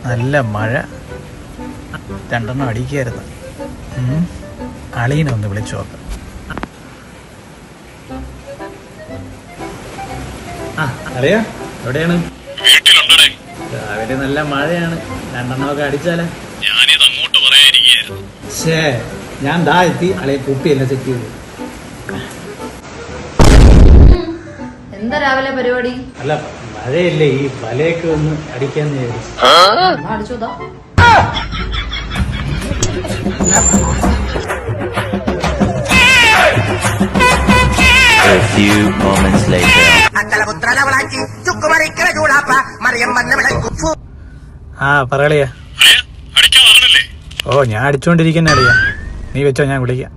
നല്ല മഴ, 2 അടിക്കായിരുന്നു. അളീനെ ഒന്ന് വിളിച്ചു നോക്കാം. അറിയാ എവിടെയാണ്? രാവിലെ നല്ല മഴയാണ്, 2 അടിച്ചാലേ. ഞാൻ ദാ എത്തി. അളയെ കുപ്പിയെല്ലാം സെറ്റ് ചെയ്തു. എന്താ രാവിലെ പരിപാടി? അല്ല, മഴയല്ലേ, ഈ വലയൊക്കെ ഒന്ന് അടിക്കാന്ന് വിചാരിച്ചു. അടിച്ചോതാ. A few moments later. പറയളിയാ. ഓ, ഞാൻ അടിച്ചോണ്ടിരിക്കുന്ന അറിയാ. നീ വെച്ചോ, ഞാൻ വിളിക്കാം.